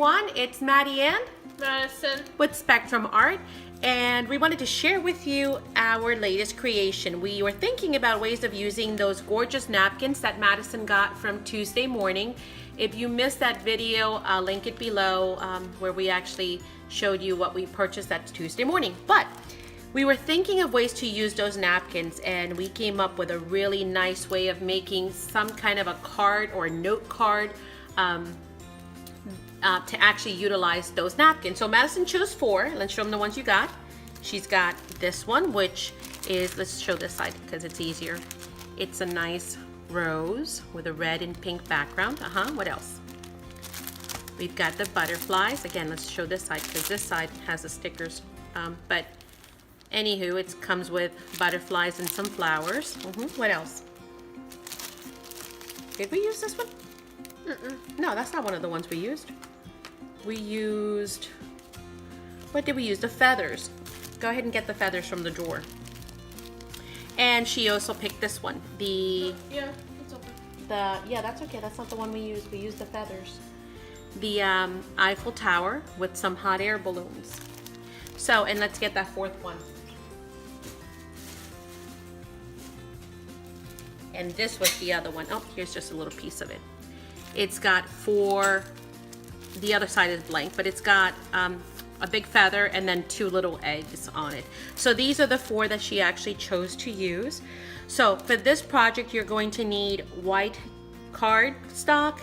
everyone, it's Maddie and Madison with Spectrum Art, and we wanted to share with you our latest creation. We were thinking about ways of using those gorgeous napkins that Madison got from Tuesday morning. If you missed that video, I'll link it below where we actually showed you what we purchased that Tuesday morning. But we were thinking of ways to use those napkins, and we came up with a really nice way of making some kind of a card or a note card to actually utilize those napkins. So Madison chose 4. Let's show them the ones you got. She's got this one, which is, let's show this side because it's easier. It's a nice rose with a red and pink background. What else? We've got the butterflies. Again, let's show this side because this side has the stickers. But anywho, it comes with butterflies and some flowers. What else? Did we use this one? No, that's not one of the ones we used. We used, what did we use? The feathers. Go ahead and get the feathers from the drawer. And she also picked this one. Yeah, it's open. Yeah, that's okay. That's not the one we used. We used the feathers. The Eiffel Tower with some hot air balloons. So, and let's get that 4th one. And this was the other one. Oh, here's just a little piece of it. It's got 4, the other side is blank, but it's got a big feather and then 2 little eggs on it. So these are the 4 that she actually chose to use. So for this project, you're going to need white cardstock,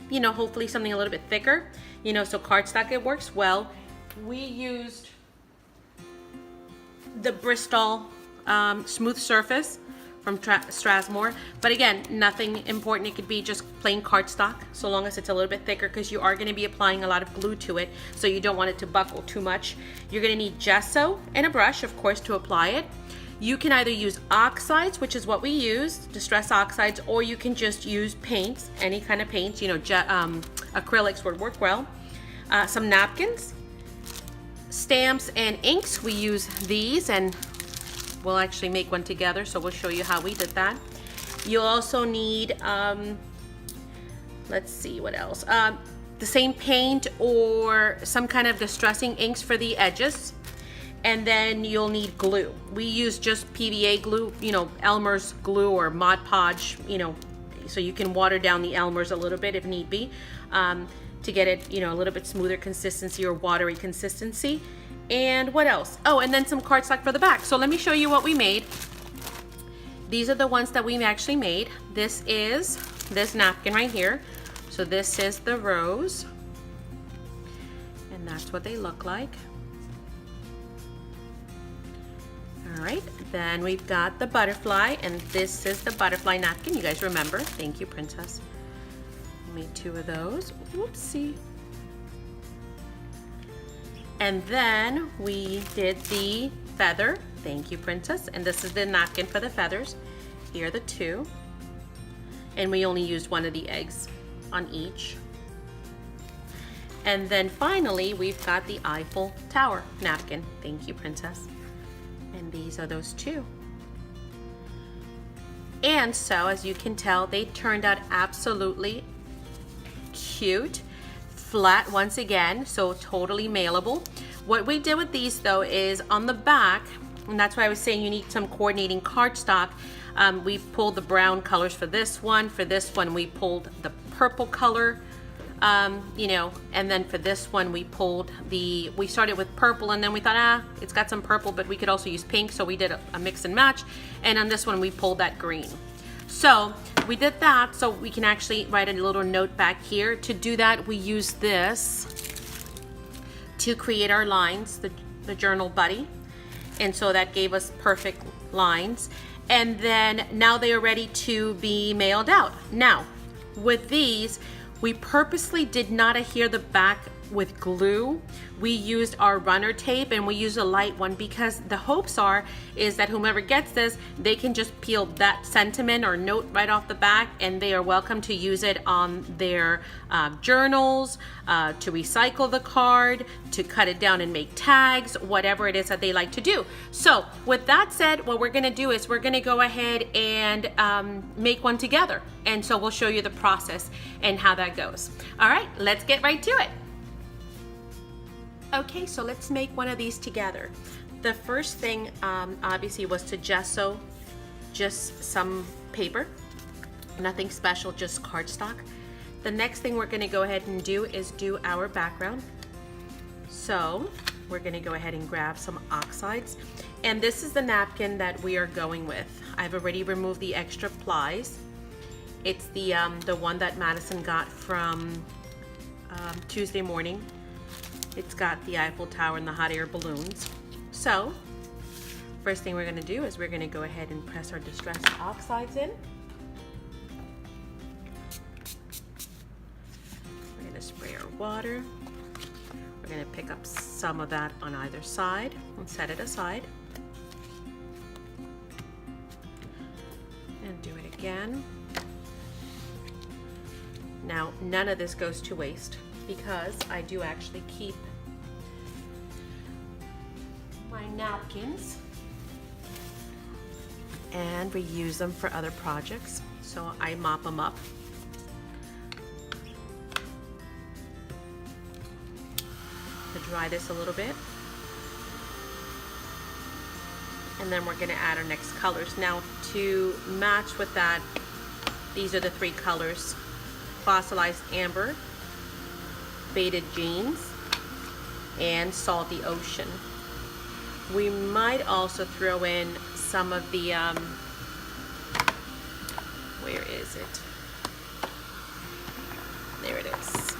you know, hopefully something a little bit thicker, you know, so cardstock, it works well. We used the Bristol smooth surface from Strathmore, but again, nothing important. It could be just plain cardstock, so long as it's a little bit thicker, because you are going to be applying a lot of glue to it, so you don't want it to buckle too much. You're going to need gesso and a brush, of course, to apply it. You can either use oxides, which is what we use, distress oxides, or you can just use paints, any kind of paints, you know, acrylics would work well. Some napkins, stamps, and inks. We use these, and we'll actually make one together, so we'll show you how we did that. You'll also need, let's see what else, the same paint or some kind of distressing inks for the edges. And then you'll need glue. We use just PVA glue, you know, Elmer's glue or Mod Podge, you know, so you can water down the Elmer's a little bit if need be, to get it, you know, a little bit smoother consistency or watery consistency. And what else? Oh, and then some cardstock for the back. So let me show you what we made. These are the ones that we actually made. This is this napkin right here. So this is the rose. And that's what they look like. All right, then we've got the butterfly, and this is the butterfly napkin. You guys remember? Thank you, Princess. I made 2 of those. Whoopsie. And then we did the feather. Thank you, Princess. And this is the napkin for the feathers. Here are the 2. And we only used 1 of the eggs on each. And then finally, we've got the Eiffel Tower napkin. Thank you, Princess. And these are those 2. And so, as you can tell, they turned out absolutely cute. Flat once again, so totally mailable. What we did with these though is on the back, and that's why I was saying you need some coordinating cardstock. We pulled the brown colors for this one. For this one, we pulled the purple color. You know, and then for this one we started with purple, and then we thought, it's got some purple, but we could also use pink, so we did a mix and match. And on this one we pulled that green. So we did that so we can actually write a little note back here. To do that, we use this to create our lines, the journal buddy, and so that gave us perfect lines. And then now they are ready to be mailed out. Now with these, we purposely did not adhere the back with glue. We used our runner tape, and we used a light one, because the hopes is that whomever gets this, they can just peel that sentiment or note right off the back, and they are welcome to use it on their journals, to recycle the card, to cut it down and make tags, whatever it is that they like to do. So with that said, what we're gonna do is we're gonna go ahead and make one together. And so we'll show you the process and how that goes. All right, let's get right to it. Okay, so let's make one of these together. The first thing obviously was to gesso just some paper, nothing special, just cardstock. The next thing we're gonna go ahead and do is do our background. So we're gonna go ahead and grab some oxides. And this is the napkin that we are going with. I've already removed the extra plies. It's the one that Madison got from Tuesday morning. It's got the Eiffel Tower and the hot air balloons. So first thing we're gonna do is we're gonna go ahead and press our distressed oxides in. We're gonna spray our water. We're gonna pick up some of that on either side and set it aside. And do it again. Now, none of this goes to waste because I do actually keep my napkins and reuse them for other projects. So I mop them up. To dry this a little bit. And then we're gonna add our next colors. Now to match with that, these are the three colors: fossilized amber, faded jeans, and salty ocean. We might also throw in some of the, where is it? There it is.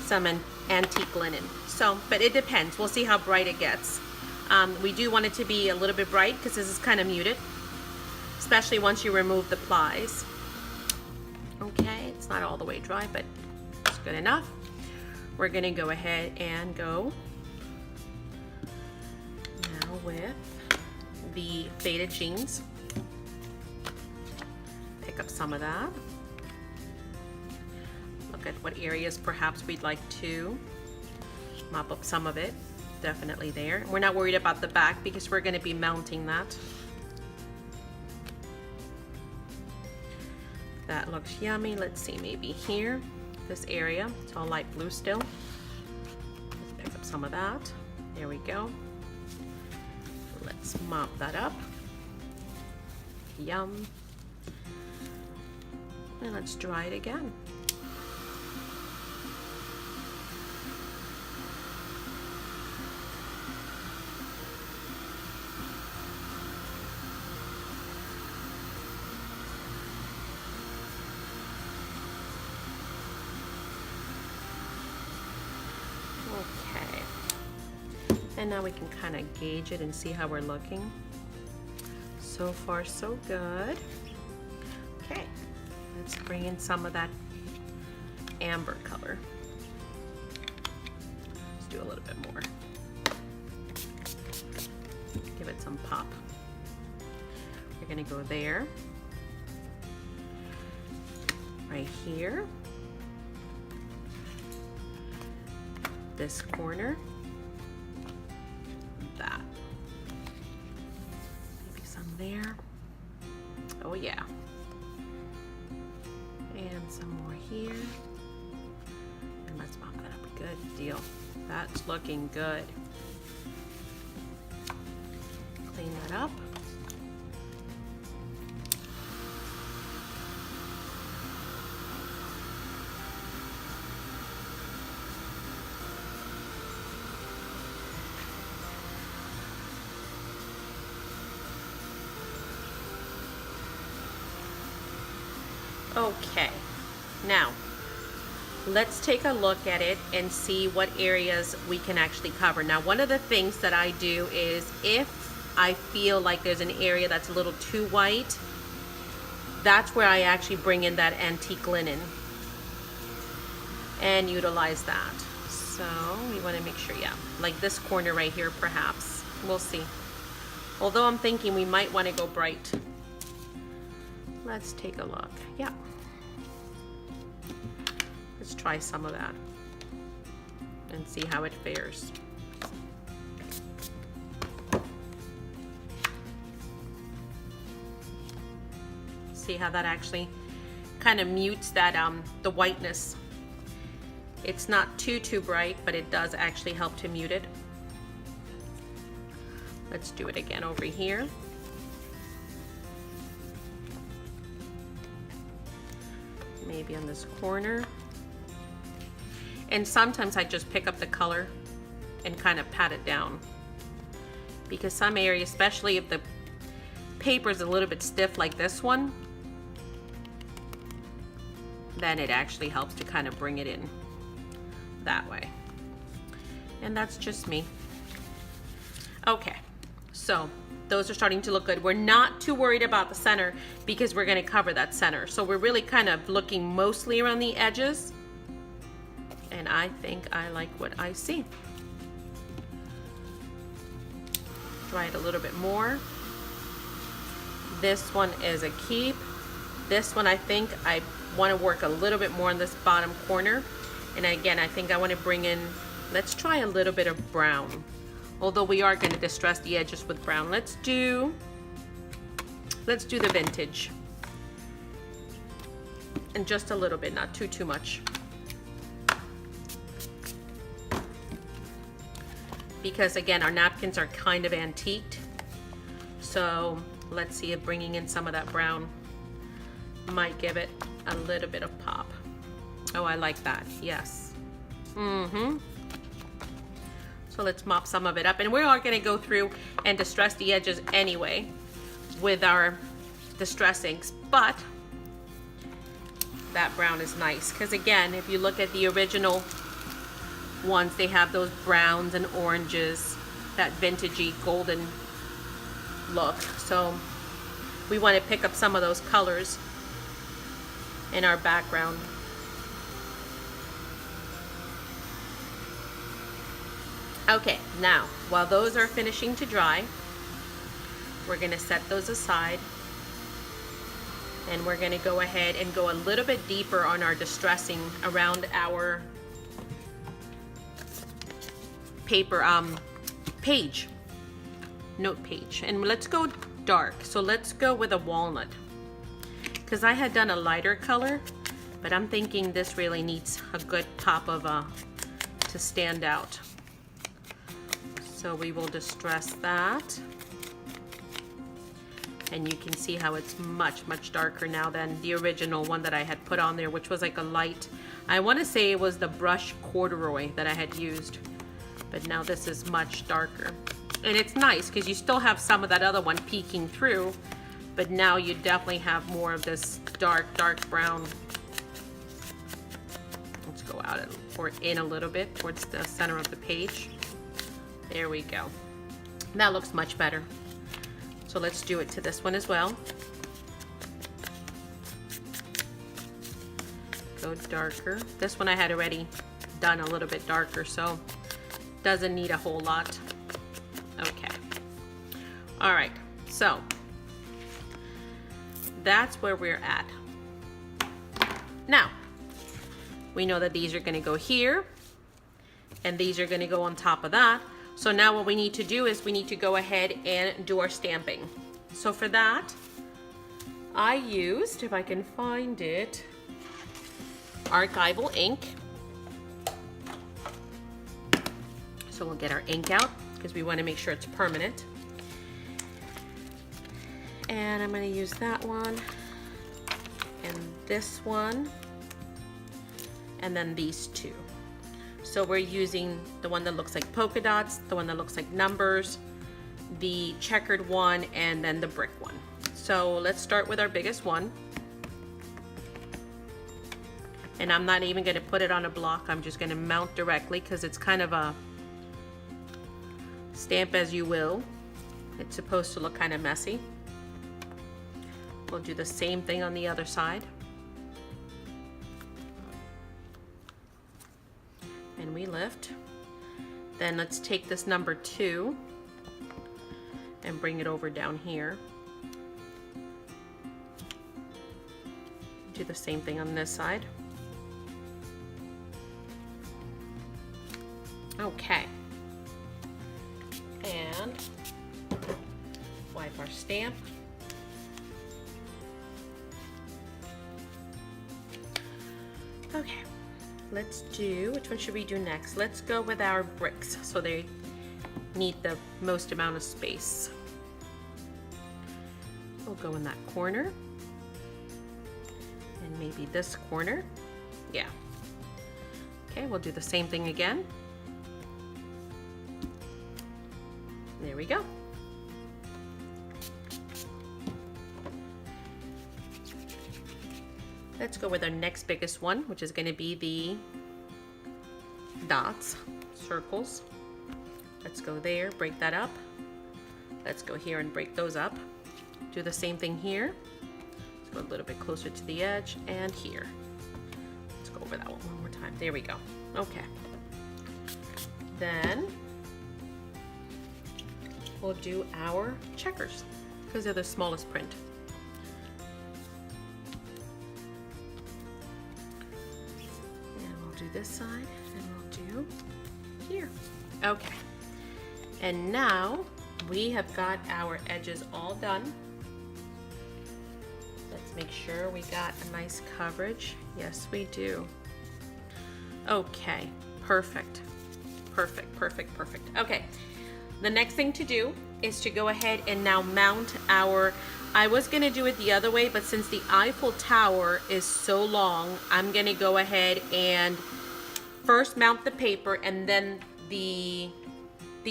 Some antique linen. So, but it depends. We'll see how bright it gets. We do want it to be a little bit bright because this is kind of muted, especially once you remove the plies. Okay, it's not all the way dry, but it's good enough. We're gonna go ahead and go now with the faded jeans. Pick up some of that. Look at what areas perhaps we'd like to mop up some of it. Definitely there. We're not worried about the back because we're gonna be mounting that. That looks yummy. Let's see, maybe here, this area, it's all light blue still. Let's pick up some of that. There we go. Let's mop that up. Yum. And let's dry it again. Okay, and now we can kind of gauge it and see how we're looking. So far, so good. Okay, let's bring in some of that amber color. Let's do a little bit more. Give it some pop. We're gonna go there, right here. This corner, that, maybe some there. Oh yeah, and some more here, and let's mop that up. Good deal. That's looking good. Clean that up. Okay, now let's take a look at it and see what areas we can actually cover. Now, one of the things that I do is if I feel like there's an area that's a little too white, that's where I actually bring in that antique linen and utilize that. So we want to make sure, yeah, like this corner right here perhaps. We'll see. Although I'm thinking we might want to go bright. Let's take a look. Yeah. Let's try some of that and see how it fares. See how that actually kind of mutes that the whiteness. It's not too bright, but it does actually help to mute it. Let's do it again over here. Maybe on this corner. And sometimes I just pick up the color and kind of pat it down. Because some areas, especially if the paper is a little bit stiff like this one, then it actually helps to kind of bring it in that way. And that's just me. Okay, so those are starting to look good. We're not too worried about the center because we're going to cover that center. So we're really kind of looking mostly around the edges. And I think I like what I see. Try it a little bit more. This one is a keep. This one I think I want to work a little bit more on this bottom corner. And again, I think I want to bring in, let's try a little bit of brown. Although we are going to distress the edges with brown. Let's do the vintage. And just a little bit, not too much. Because again, our napkins are kind of antiqued. So let's see if bringing in some of that brown might give it a little bit of pop. Oh, I like that, yes. So let's mop some of it up. And we are gonna go through and distress the edges anyway with our distress inks, but that brown is nice. Because again, if you look at the original ones, they have those browns and oranges, that vintagey golden look. So we want to pick up some of those colors in our background. Okay, now while those are finishing to dry, we're going to set those aside, and we're going to go ahead and go a little bit deeper on our distressing around our paper page, note page. And let's go dark. So let's go with a walnut, because I had done a lighter color, but I'm thinking this really needs a good pop of to stand out. So we will distress that, and you can see how it's much darker now than the original one that I had put on there, which was like a light, I want to say it was the brush corduroy that I had used, but now this is much darker. And it's nice because you still have some of that other one peeking through, but now you definitely have more of this dark brown. Let's go out or in a little bit towards the center of the page. There we go. That looks much better. So let's do it to this one as well. Go darker. This one I had already done a little bit darker, so doesn't need a whole lot. Okay. All right, so that's where we're at. Now, we know that these are gonna go here, and these are gonna go on top of that. So now what we need to do is we need to go ahead and do our stamping. So for that, I used, if I can find it, archival ink. So we'll get our ink out because we want to make sure it's permanent. And I'm going to use that one and this one and then these two. So we're using the one that looks like polka dots, the one that looks like numbers, the checkered one, and then the brick one. So let's start with our biggest one. And I'm not even going to put it on a block. I'm just going to mount directly because it's kind of a stamp as you will. It's supposed to look kind of messy. We'll do the same thing on the other side. And we lift. Then let's take this number 2 and bring it over down here. Do the same thing on this side. Okay. And wipe our stamp. Okay. let's do, which one should we do next? Let's go with our bricks so they need the most amount of space. We'll go in that corner and maybe this corner. Yeah. Okay, we'll do the same thing again. There we go. Let's go with our next biggest one, which is going to be the dots, circles. Let's go there, break that up. Let's go here and break those up. Do the same thing here. Let's go a little bit closer to the edge and here. Let's go over that one more time. There we go. Okay. Then we'll do our checkers because they're the smallest print. This side and we'll do here. Okay, and now we have got our edges all done. Let's make sure we got a nice coverage. Yes, we do. Okay, perfect, perfect, perfect, perfect. Okay, the next thing to do is to go ahead and now mount our, I was gonna do it the other way, but since the Eiffel Tower is so long, I'm gonna go ahead and first mount the paper and then the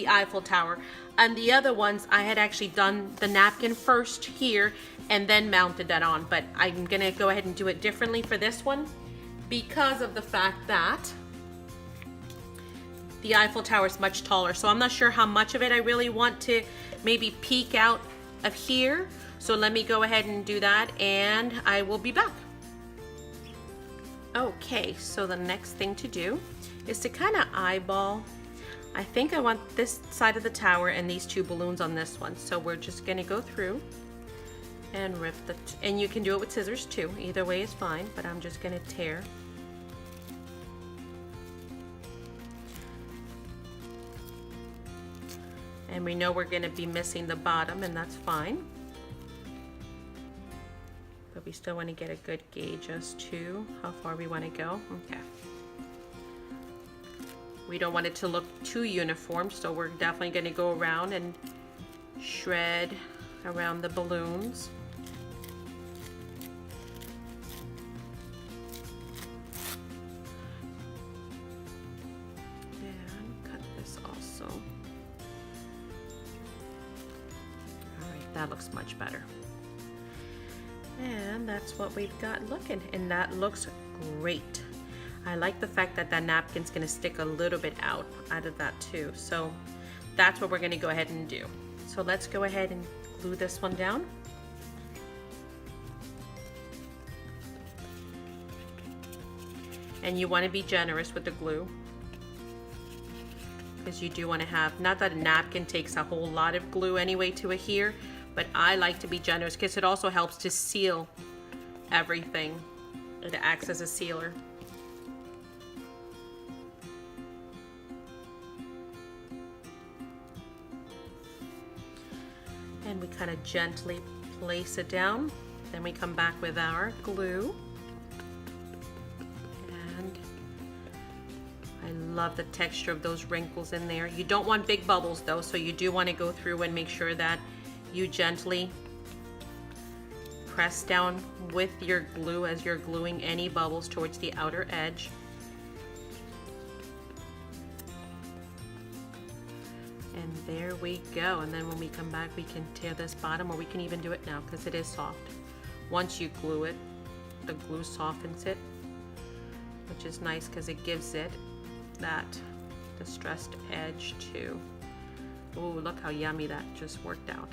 Eiffel Tower. And the other ones, I had actually done the napkin first here and then mounted that on, but I'm gonna go ahead and do it differently for this one because of the fact that the Eiffel Tower is much taller. So I'm not sure how much of it I really want to maybe peek out of here. So let me go ahead and do that and I will be back. Okay, so the next thing to do is to kind of eyeball. I think I want this side of the tower and these two balloons on this one. So we're just gonna go through and rip the, and you can do it with scissors too. Either way is fine, but I'm just gonna tear. And we know we're gonna be missing the bottom and that's fine. But we still want to get a good gauge as to how far we want to go. Okay. We don't want it to look too uniform, so we're definitely going to go around and shred around the balloons. And cut this also. All right, that looks much better. And that's what we've got looking, and that looks great. I like the fact that that napkin's gonna stick a little bit out of that too. So that's what we're gonna go ahead and do. So let's go ahead and glue this one down. And you wanna be generous with the glue because you do wanna have, not that a napkin takes a whole lot of glue anyway to adhere, but I like to be generous because it also helps to seal everything. It acts as a sealer. And we kind of gently place it down. Then we come back with our glue. And I love the texture of those wrinkles in there. You don't want big bubbles though, so you do want to go through and make sure that you gently press down with your glue as you're gluing any bubbles towards the outer edge. And there we go. And then when we come back, we can tear this bottom, or we can even do it now because it is soft. Once you glue it, the glue softens it, which is nice because it gives it that distressed edge too. Oh, look how yummy that just worked out.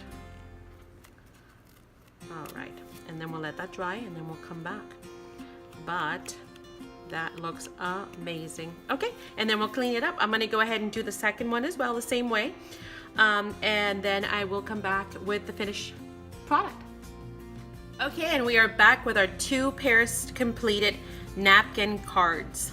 All right, and then we'll let that dry and then we'll come back. But that looks amazing. Okay, and then we'll clean it up. I'm gonna go ahead and do the second one as well, the same way. And then I will come back with the finished product. Okay, and we are back with our 2 pairs completed napkin cards.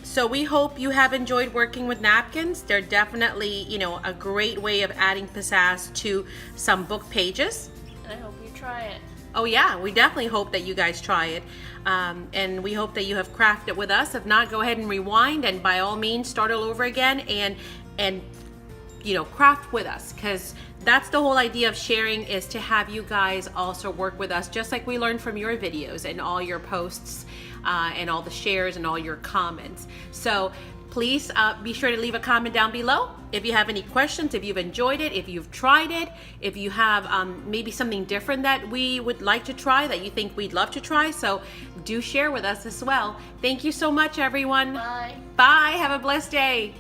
So we hope you have enjoyed working with napkins. They're definitely, you know, a great way of adding pizzazz to some book pages. I hope you try it. Oh yeah, we definitely hope that you guys try it. And we hope that you have crafted with us. If not, go ahead and rewind and by all means start all over again and you know, craft with us, because that's the whole idea of sharing, is to have you guys also work with us, just like we learned from your videos and all your posts and all the shares and all your comments. So please be sure to leave a comment down below if you have any questions, if you've enjoyed it, if you've tried it, if you have maybe something different that we would like to try that you think we'd love to try. So do share with us as well. Thank you so much, everyone. Bye. Bye. Have a blessed day.